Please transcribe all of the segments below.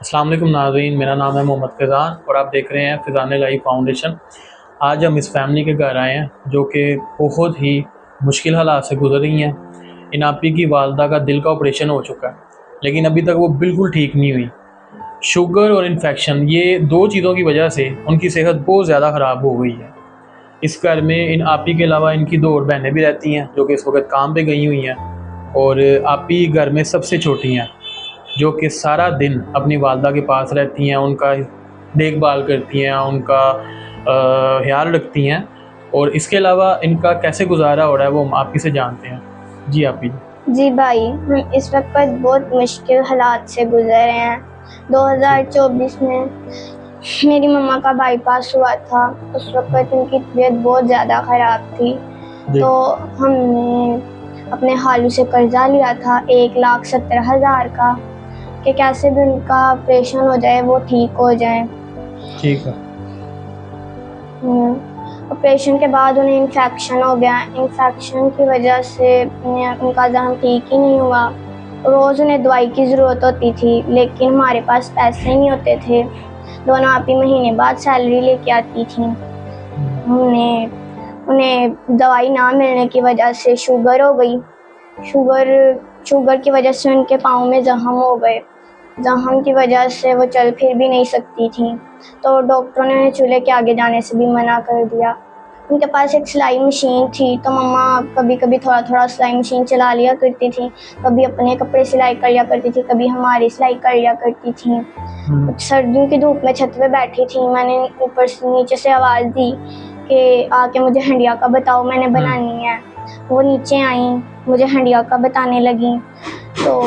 अस्सलाम वालेकुम नाज़रीन, मेरा नाम है मोहम्मद फ़ैज़ान और आप देख रहे हैं फ़ैज़ान लाइफ फाउंडेशन। आज हम इस फैमिली के घर आए हैं जो कि बहुत ही मुश्किल हालात से गुज़र रही हैं। इन आपी की वालदा का दिल का ऑपरेशन हो चुका है, लेकिन अभी तक वो बिल्कुल ठीक नहीं हुई। शुगर और इन्फेक्शन, ये दो चीज़ों की वजह से उनकी सेहत बहुत ज़्यादा ख़राब हो गई है। इस घर में इन आपी के अलावा इनकी दो और बहनें भी रहती हैं जो कि इस वक्त काम पे गई हुई हैं, और आपी घर में सबसे छोटी हैं जो कि सारा दिन अपनी वालदा के पास रहती हैं, उनका देखभाल करती हैं, उनका ख्याल रखती हैं। और इसके अलावा इनका कैसे गुजारा हो रहा है वो हम आप ही से जानते हैं। जी आप ही। जी भाई, हम इस वक्त बहुत मुश्किल हालात से गुजर रहे हैं। 2024 में मेरी मम्मा का बाईपास हुआ था। उस वक्त उनकी तबीयत बहुत ज़्यादा ख़राब थी, तो हमने अपने हालू से कर्जा लिया था 1,70,000 का, कि कैसे भी उनका ऑपरेशन हो जाए, वो ठीक हो जाए। ठीक है। ऑपरेशन के बाद उन्हें इन्फेक्शन हो गया। इन्फेक्शन की वजह से उनका जख्म ठीक ही नहीं हुआ। रोज़ उन्हें दवाई की ज़रूरत होती थी, लेकिन हमारे पास पैसे नहीं होते थे। दोनों आप ही महीने बाद सैलरी लेके आती थी। हमने उन्हें दवाई ना मिलने की वजह से शुगर हो गई। शुगर की वजह से उनके पाँव में जख्म हो गए। जख्म की वजह से वो चल फिर भी नहीं सकती थी, तो डॉक्टरों ने उन्हें चूल्हे के आगे जाने से भी मना कर दिया। उनके पास एक सिलाई मशीन थी, तो मम्मा कभी कभी थोड़ा थोड़ा सिलाई मशीन चला लिया करती थी। कभी अपने कपड़े सिलाई कर लिया करती थी, कभी हमारी सिलाई कर लिया करती थी। सर्दियों की धूप में छत पे बैठी थी, मैंने ऊपर से नीचे से आवाज़ दी कि आके मुझे हंडिया का बताओ, मैंने बनानी है। वो नीचे आई, मुझे हंडिया का बताने लगी, तो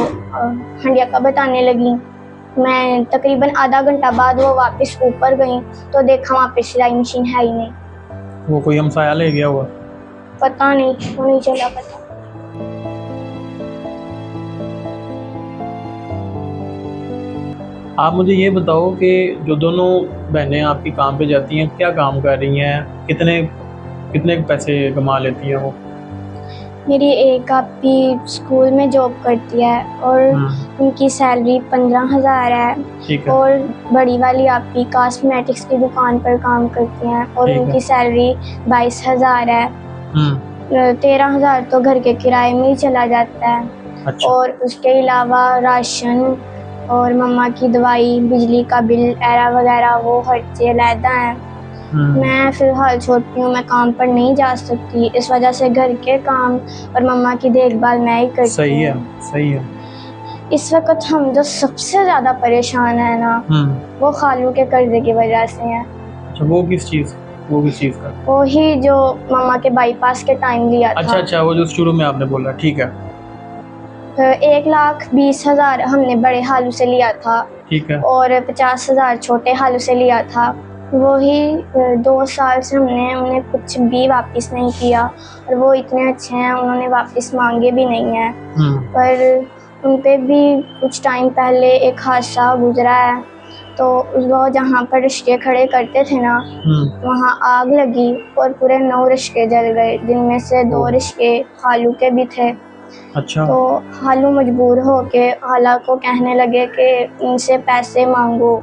हंडिया का बताने लगी। मैं तकरीबन आधा घंटा बाद वो वापस ऊपर गई, तो देखा वहाँ पे सिलाई मशीन है ही नहीं। वो कोई हमसाया ले गया हुआ? पता नहीं, वो नहीं चला पता। आप मुझे ये बताओ कि जो दोनों बहनें आपकी काम पे जाती हैं, क्या काम कर रही हैं, कितने कितने पैसे कमा लेती हैं वो? मेरी एक आपी स्कूल में जॉब करती है और उनकी सैलरी 15,000 है। ठीक है। और बड़ी वाली आपी कॉस्मेटिक्स की दुकान पर काम करती हैं और उनकी सैलरी 22,000 है। 13,000 तो घर के किराए में ही चला जाता है। अच्छा। और उसके अलावा राशन और मम्मा की दवाई, बिजली का बिल एरा वगैरह वो खर्चे अलहदा हैं। मैं फ़िलहाल छोटी हूँ, मैं काम पर नहीं जा सकती, इस वजह से घर के काम और मम्मा की देखभाल मैं ही करती हूँ। सही है, सही है। इस वक्त हम जो सबसे ज़्यादा परेशान है ना, वो खालू के कर्जे की वजह से है। अच्छा, वो किस चीज़ का? वो ही जो मम्मा के बाईपास के टाइम लिया था। अच्छा, वो जो शुरू में आपने बोला। ठीक है। 1,20,000 हमने बड़े हालू से लिया था। ठीक है। और 50,000 छोटे हालू से लिया था। वही 2 साल से हमने उन्हें कुछ भी वापस नहीं किया, और वो इतने अच्छे हैं, उन्होंने वापस मांगे भी नहीं हैं। पर उन पे भी कुछ टाइम पहले एक हादसा गुजरा है, तो वो जहाँ पर रिश्ते खड़े करते थे ना, वहाँ आग लगी और पूरे 9 रिश्ते जल गए, जिनमें से 2 रिश्ते खालू के भी थे। अच्छा। तो खालू मजबूर होके खाला को कहने लगे कि इनसे पैसे मांगो।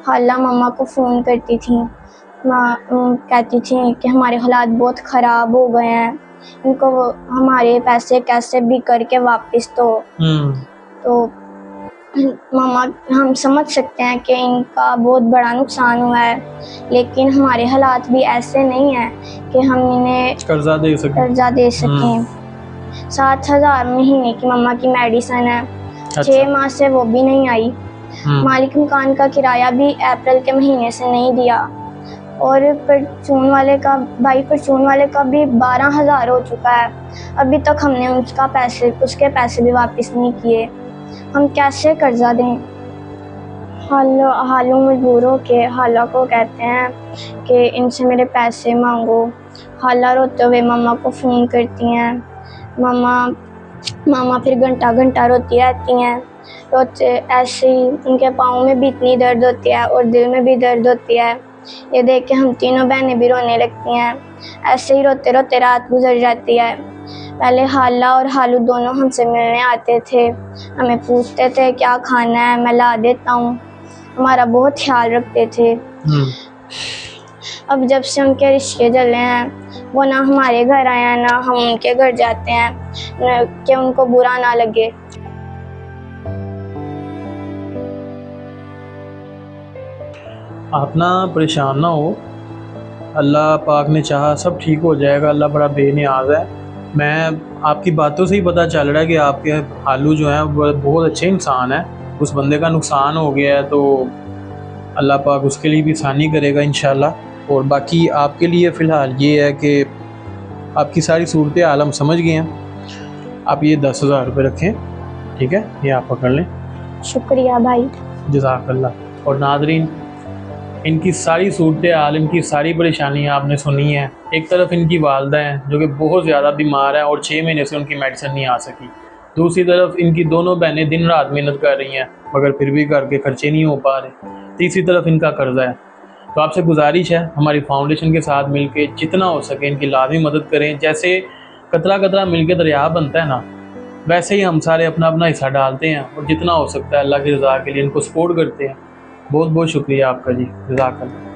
खाला मम्मा को फ़ोन करती थी, कहती थी कि हमारे हालात बहुत ख़राब हो गए हैं, इनको हमारे पैसे कैसे भी करके वापस दो। तो मम्मा, हम समझ सकते हैं कि इनका बहुत बड़ा नुकसान हुआ है, लेकिन हमारे हालात भी ऐसे नहीं हैं कि हम इन्हें कर्जा दे सकें। 7,000 महीने की मम्मा की मेडिसिन है। अच्छा। 6 माह से वो भी नहीं आई। मालिक मकान का किराया भी अप्रैल के महीने से नहीं दिया, और परचून वाले का भी 12,000 हो चुका है। अभी तक हमने उसके पैसे भी वापस नहीं किए। हम कैसे कर्जा दें? हालू मजबूर होके खाला को कहते हैं कि इनसे मेरे पैसे मांगो। खाला रोते हुए मम्मा को फ़ोन करती हैं। मम्मा फिर घंटा घंटा रोती रहती हैं। रोते ऐसे ही उनके पाँव में भी इतनी दर्द होती है और दिल में भी दर्द होती है। ये देख के हम तीनों बहनें भी रोने लगती हैं। ऐसे ही रोते रोते रात गुजर जाती है। पहले खाला और हालू दोनों हमसे मिलने आते थे, हमें पूछते थे क्या खाना है, मैं ला देता हूँ। हमारा बहुत ख्याल रखते थे। अब जब से उनके रिश्ते जले हैं, वो ना हमारे घर आए हैं ना हम उनके घर जाते हैं, कि उनको बुरा ना लगे। आप ना परेशान ना हो, अल्लाह पाक ने चाहा सब ठीक हो जाएगा। अल्लाह बड़ा बेनियाज़ है। मैं आपकी बातों से ही पता चल रहा है कि आपके हालू जो हैं वो बहुत अच्छे इंसान हैं। उस बंदे का नुकसान हो गया है तो अल्लाह पाक उसके लिए भी आसानी करेगा इंशाल्लाह। और बाकी आपके लिए फ़िलहाल ये है कि आपकी सारी सूरत हाल हम समझ गए हैं। आप ये 10,000 रुपये रखें, ठीक है, ये आप पकड़ लें। शुक्रिया भाई। जज़ाकल्लाह। और नाज़रीन, इनकी सारी सूरत हाल, इनकी सारी परेशानियाँ आपने सुनी हैं। एक तरफ इनकी वालदा हैं जो कि बहुत ज़्यादा बीमार हैं और 6 महीने से उनकी मेडिसिन नहीं आ सकी। दूसरी तरफ इनकी दोनों बहनें दिन रात मेहनत कर रही हैं मगर फिर भी घर के खर्चे नहीं हो पा रहे। तीसरी तरफ इनका कर्जा है। तो आपसे गुजारिश है, हमारी फाउंडेशन के साथ मिलके जितना हो सके इनकी लाजमी मदद करें। जैसे कतरा कतरा मिल के दरिया बनता है ना, वैसे ही हम सारे अपना अपना हिस्सा डालते हैं और जितना हो सकता है अल्लाह की रज़ा के लिए इनको सपोर्ट करते हैं। बहुत बहुत शुक्रिया आपका जी, जज़ाकल्लाह।